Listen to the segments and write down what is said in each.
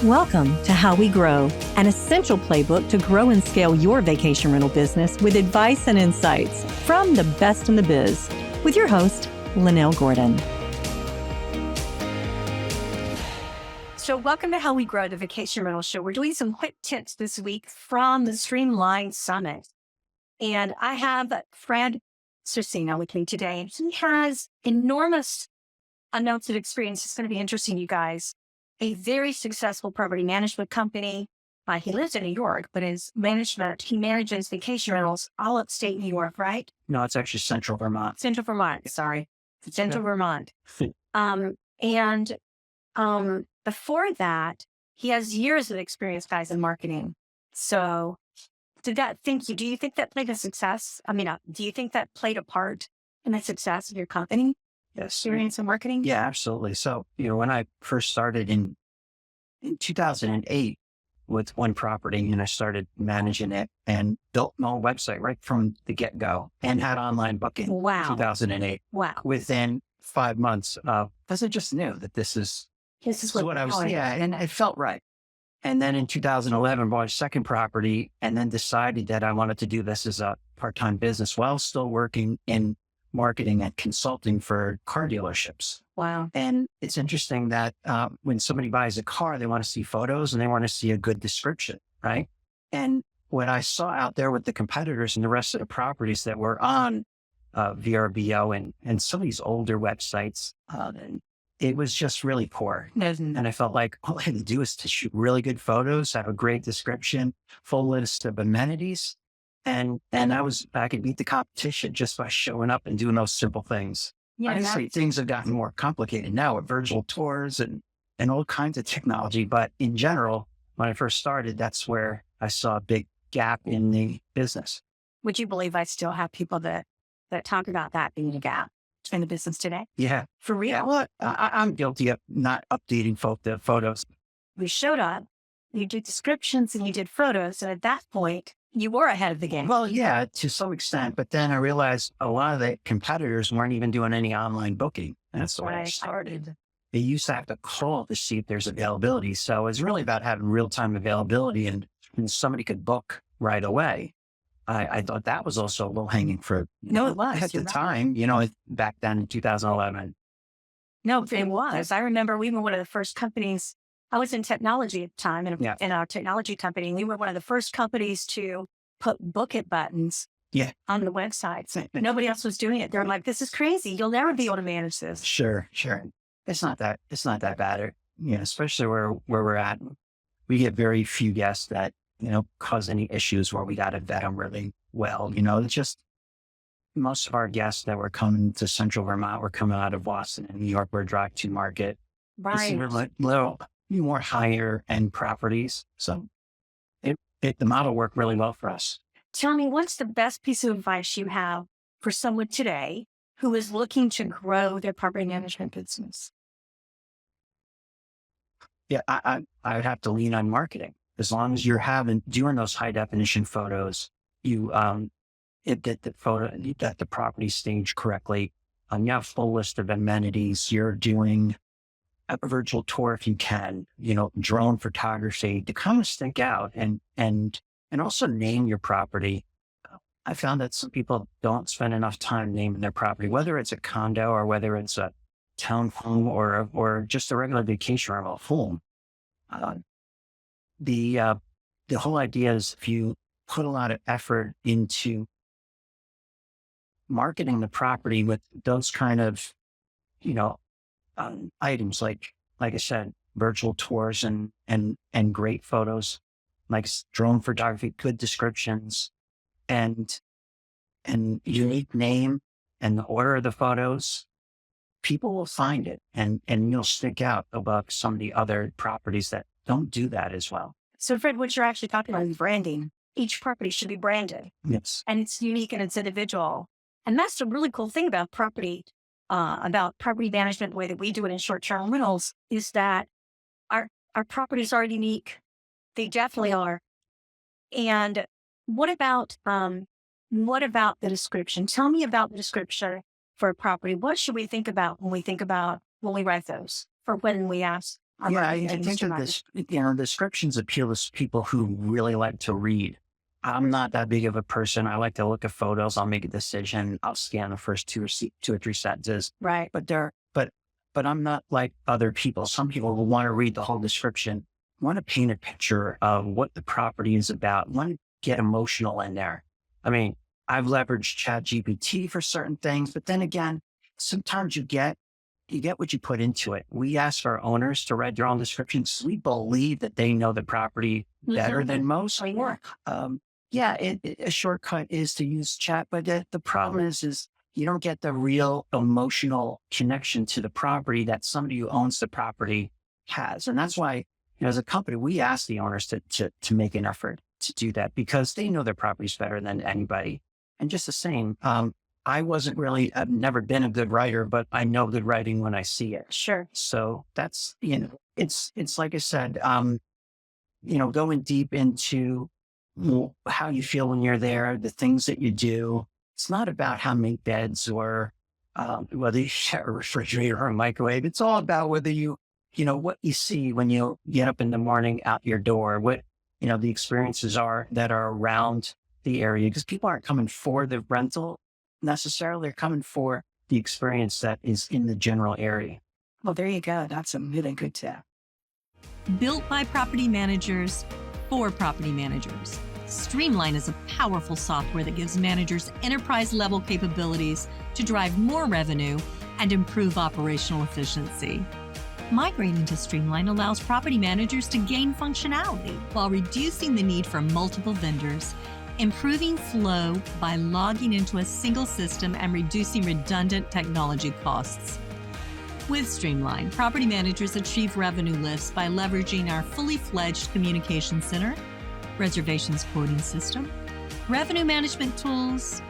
Welcome to How We Grow, an essential playbook to grow and scale your vacation rental business with advice and insights from the best in the biz, with your host, Lynell Gordon. So welcome to How We Grow, the Vacation Rental Show. We're doing some quick tips this week from the Streamline Summit. And I have Fred Cercena with me today. And he has enormous amounts of experience. It's going to be interesting, you guys. A very successful property management company. He lives in New York, but he manages vacation rentals all upstate New York, right? No, it's actually Central Vermont. Central Vermont, sorry. Central Vermont. Before that, he has years of experience, guys, in marketing. So do you think that played a success? Do you think that played a part in the success of your company? Yes. Experience in marketing? Yeah, absolutely. So, when I first started in 2008 with one property, and I started managing it and built my own website right from the get-go and had online booking. Wow. 2008. Wow. Within 5 months, because I just knew that this is what I was, and it felt right. And then in 2011, bought a second property and then decided that I wanted to do this as a part-time business while still working in marketing and consulting for car dealerships. Wow. And it's interesting that when somebody buys a car, they want to see photos and they want to see a good description, right? And what I saw out there with the competitors and the rest of the properties that were on VRBO and some of these older websites, it was just really poor. And I felt like all I had to do is to shoot really good photos, have a great description, full list of amenities. And I could beat the competition just by showing up and doing those simple things. Yeah, obviously, things have gotten more complicated now with virtual tours and all kinds of technology. But in general, when I first started, that's where I saw a big gap in the business. Would you believe I still have people that talk about that being a gap in the business today? Yeah. For real? Yeah, well, I'm guilty of not updating the photos. We showed up, you did descriptions and you did photos. And at that point, you were ahead of the game. Well, yeah, to some extent. But then I realized a lot of the competitors weren't even doing any online booking. That's the way I started. They used to have to call to see if there's availability. So it's really about having real-time availability and somebody could book right away. I thought that was also low-hanging fruit. No, it was. At the time, back then in 2011. No, it was. I remember we were one of the first companies. I was in technology at the time in our technology company. We were one of the first companies to put book it buttons on the websites. Nobody else was doing it. They're like, this is crazy. You'll never be able to manage this. Sure. It's not that bad. Especially where we're at. We get very few guests that, cause any issues where we got to vet them really well. It's just most of our guests that were coming to Central Vermont were coming out of Boston and New York. We're drive to market. Right. It's little more higher end properties. So the model worked really well for us. Tell me, what's the best piece of advice you have for someone today who is looking to grow their property management business? Yeah, I would have to lean on marketing. As long as you're doing those high definition photos, you get the property staged correctly. You have a full list of amenities. You're doing a virtual tour if you can, drone photography to kind of stick out and also name your property. I found that some people don't spend enough time naming their property, whether it's a condo or whether it's a townhome or just a regular vacation rental home. The whole idea is if you put a lot of effort into marketing the property with those kind of, items like I said, virtual tours and great photos, like drone photography, good descriptions, and unique name and the order of the photos, people will find it and you'll stick out above some of the other properties that don't do that as well. So Fred, what you're actually talking about is branding. Each property should be branded. Yes. And it's unique and it's individual. And that's the really cool thing about property management, the way that we do it in short-term rentals, is that our properties are unique. They definitely are. And what about the description? Tell me about the description for a property. What should we think about when we write those, for when we ask Yeah, I think that this, descriptions appeal to people who really like to read. I'm not that big of a person. I like to look at photos. I'll make a decision. I'll scan the first two or three sentences. Right. But I'm not like other people. Some people will want to read the whole description, want to paint a picture of what the property is about, want to get emotional in there. I mean, I've leveraged ChatGPT for certain things, but then again, sometimes you get what you put into it. We ask our owners to write their own descriptions. We believe that they know the property better than most. A shortcut is to use chat, but the problem is you don't get the real emotional connection to the property that somebody who owns the property has. And that's why, as a company, we ask the owners to make an effort to do that because they know their properties better than anybody. And just the same, I've never been a good writer, but I know good writing when I see it. Sure. So that's, it's like I said, going deep into how you feel when you're there, the things that you do. It's not about how many beds or whether you share a refrigerator or a microwave. It's all about whether what you see when you get up in the morning out your door, what, the experiences are that are around the area. Because people aren't coming for the rental necessarily. They're coming for the experience that is in the general area. Well, there you go. That's a really good tip. Built by property managers for property managers. Streamline is a powerful software that gives managers enterprise-level capabilities to drive more revenue and improve operational efficiency. Migrating to Streamline allows property managers to gain functionality while reducing the need for multiple vendors, improving flow by logging into a single system and reducing redundant technology costs. With Streamline, property managers achieve revenue lifts by leveraging our fully fledged communication center, reservations quoting system, revenue management tools,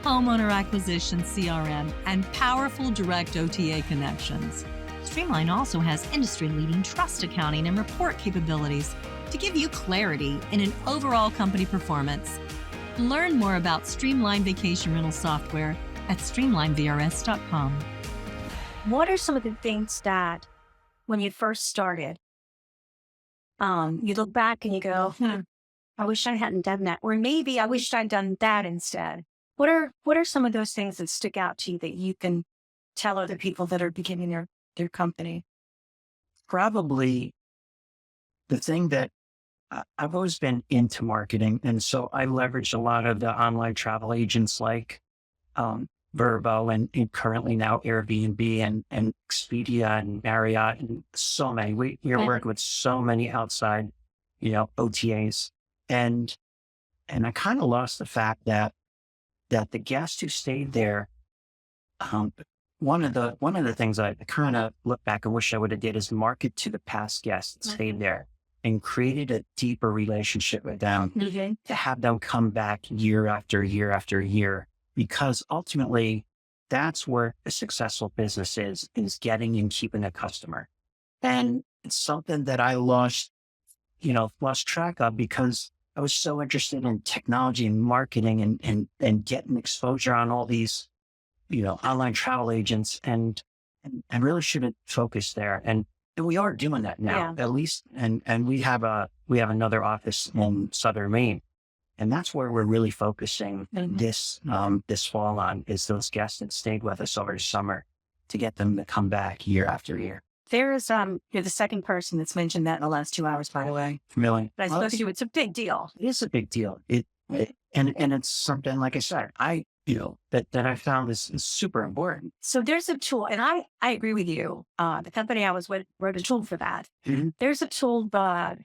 homeowner acquisition CRM, and powerful direct OTA connections. Streamline also has industry-leading trust accounting and report capabilities to give you clarity in an overall company performance. Learn more about Streamline Vacation Rental Software at streamlinevrs.com. What are some of the things that, when you first started, you look back and you go, I wish I hadn't done that. Or maybe I wished I'd done that instead. What are some of those things that stick out to you that you can tell other people that are beginning their company? Probably the thing that I've always been into marketing. And so I leveraged a lot of the online travel agents like Verbo and currently now Airbnb and Expedia and Marriott and so many. We're working with so many outside, OTAs. And I kind of lost the fact that the guests who stayed there, one of the things I kind of look back and wish I would have did is market to the past guests that stayed there and created a deeper relationship with them to have them come back year after year after year, because ultimately that's where a successful business is getting and keeping a customer. And it's something that I lost track of because I was so interested in technology and marketing and getting exposure on all these, online travel agents and really should have focused there. And we are doing that now, at least. And we have another office in Southern Maine. And that's where we're really focusing this fall on is those guests that stayed with us over the summer to get them to come back year after year. There's you're the second person that's mentioned that in the last 2 hours, by the way. Really? But I suppose it's a big deal. It is a big deal. And it's something, like I said, that I found is super important. So there's a tool, and I agree with you. The company I was with wrote a tool for that. Mm-hmm. There's a tool that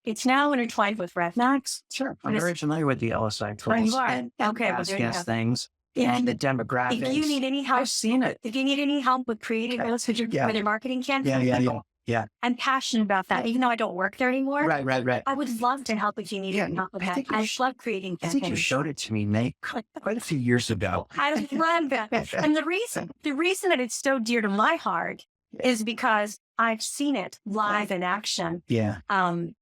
it's now intertwined with RevMax. Sure. I'm very familiar with the LSI tools. You are. And Okay. past guest things and the demographics. If you need any help, I've seen it. If you need any help with creating those for your marketing campaign, Yeah. I'm passionate about that. Even though I don't work there anymore. Right. I would love to help if you need any help with that. I love creating I campaigns. think you showed it to me, Nate, quite a few years ago. I love that. And the reason that it's so dear to my heart is because I've seen it live in action. Yeah. In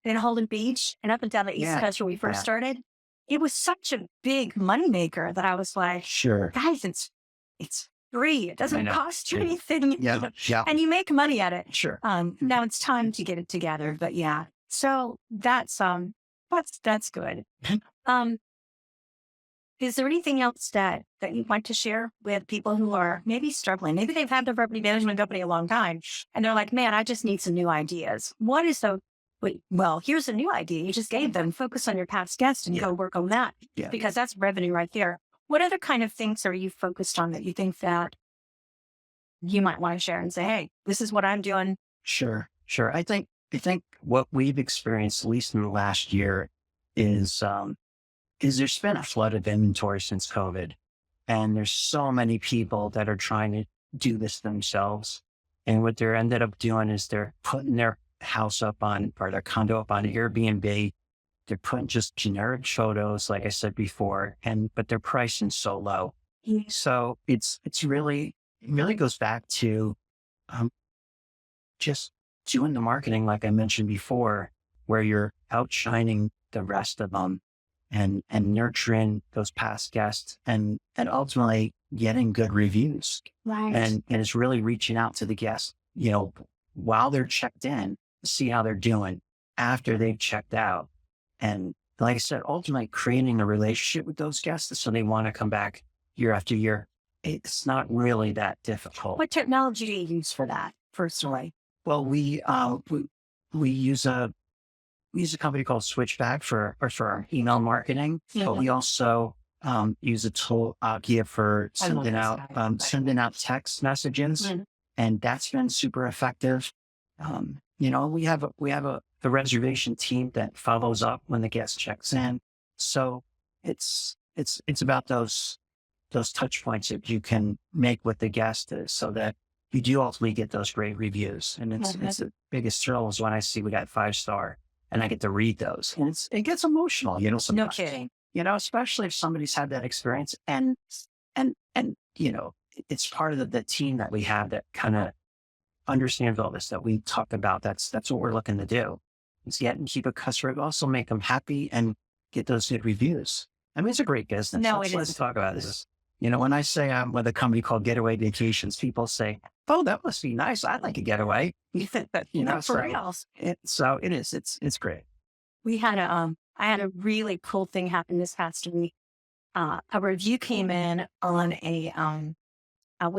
Holden Beach and up and down the East Coast where we first started. It was such a big moneymaker that I was like, sure, guys, free. It doesn't know. cost you anything. Yeah. And you make money at it. Sure. Now it's time to get it together. But yeah. So that's good. Is there anything else that you'd like to share with people who are maybe struggling? Maybe they've had their property management company a long time and they're like, man, I just need some new ideas. What is well, here's a new idea you just gave them. Focus on your past guests and go work on that because that's revenue right there. What other kind of things are you focused on that you think that you might want to share and say, hey, this is what I'm doing? Sure. I think what we've experienced, at least in the last year, is there's been a flood of inventory since COVID. And there's so many people that are trying to do this themselves. And what they're ended up doing is they're putting their house up on, or their condo up on Airbnb. They're putting just generic photos, like I said before, but their pricing so low. So it really goes back to just doing the marketing, like I mentioned before, where you're outshining the rest of them and nurturing those past guests and ultimately getting good reviews. Right. And it's really reaching out to the guests, while they're checked in, to see how they're doing after they've checked out. And like I said, ultimately creating a relationship with those guests so they want to come back year after year. It's not really that difficult. What technology do you use for that, personally? Well, we use a company called Switchback for our email marketing, but we also use a tool Kia for sending out text messages, and that's been super effective. We have the reservation team that follows up when the guest checks in. So it's about those touch points that you can make with the guest so that you do ultimately get those great reviews. And it's the biggest thrill is when I see we got 5-star and I get to read those. And it gets emotional, sometimes. No kidding. Especially if somebody's had that experience and it's part of the team that we have that kind of understands all this that we talk about. That's what we're looking to do. Is get and keep a customer, but also make them happy and get those good reviews. I mean, it's a great business. No, let's talk about this. When I say I'm with a company called GetAway Vacations, people say, "Oh, that must be nice. I'd like a getaway." For real. So it is. It's great. We had I had a really cool thing happen this past week. A review came in on we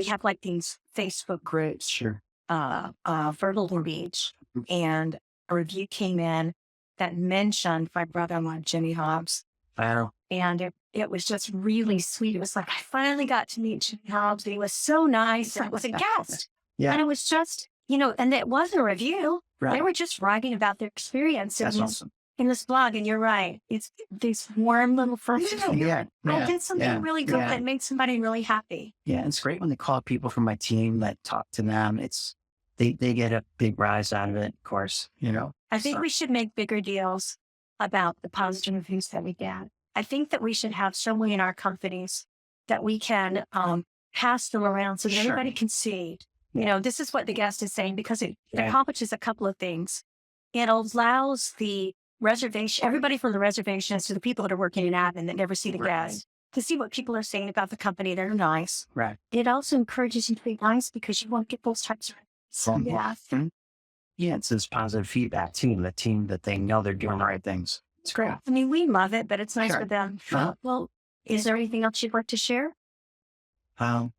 have like these Facebook groups. Sure. Fertile Beach, and a review came in that mentioned my brother-in-law, Jimmy Hobbs. Wow. And it was just really sweet. It was like, I finally got to meet Jimmy Hobbs. He was so nice. And I was a guest. Yeah. And it was just, and it wasn't a review. Right. They were just writing about their experience. That's awesome. In this blog. And you're right. It's these warm little friends. Yeah. I did something really good that made somebody really happy. Yeah. It's great when they call people from my team that talk to them. They get a big rise out of it, of course, I think we should make bigger deals about the positive reviews that we get. I think that we should have someone in our companies that we can pass them around so that everybody can see, this is what the guest is saying, because it accomplishes a couple of things. It allows the reservation, everybody from the reservations to the people that are working in admin that never see the guest, to see what people are saying about the company that are nice. Right. It also encourages you to be nice because you won't get those types of Yeah, it's this positive feedback too, the team that they know they're doing the right things. It's great. I mean, we love it, but it's nice for them. Sure. Well, is there anything else you'd like to share? I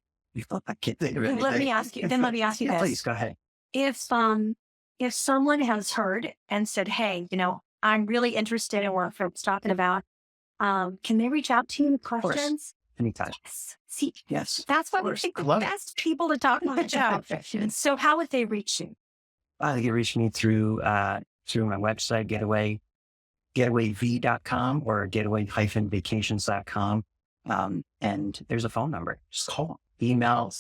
can't think of anything. Let me ask you this. Please go ahead. If someone has heard and said, hey, I'm really interested in what Phil's talking about, can they reach out to you with questions? Anytime. Yes. See, yes. That's why we pick the best people to talk about the show. So how would they reach you? They can reach me through my website, getawayv.com or getaway-vacations.com. And there's a phone number. Just call. Email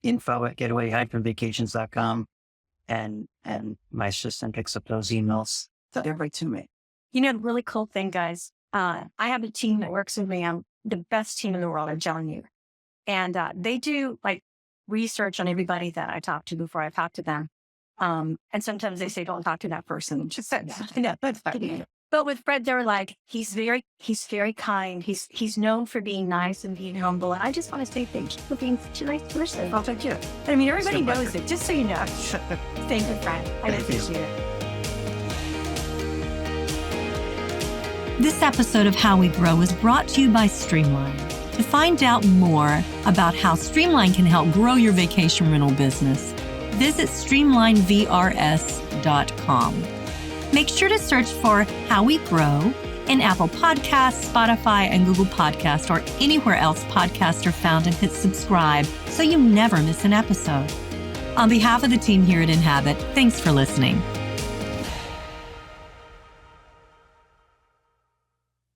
info@getaway-vacations.com. And my assistant picks up those emails. They're right to me. The really cool thing, guys, I have a team that works with me. I'm the best team in the world, I'm telling you. And they do like research on everybody that I talk to before I talk to them. And sometimes they say, don't talk to that person. Just say that. But with Fred, they're like, he's very kind. He's known for being nice and being humble. And I just want to say thank you for being such a nice person. Oh, thank you. I mean, everybody It's my knows it, just so you know. Thank you, Fred. I Thank you. appreciate it. This episode of How We Grow was brought to you by Streamline. To find out more about how Streamline can help grow your vacation rental business, visit streamlinevrs.com. Make sure to search for How We Grow in Apple Podcasts, Spotify, and Google Podcasts, or anywhere else podcasts are found, and hit subscribe so you never miss an episode. On behalf of the team here at Inhabit, thanks for listening.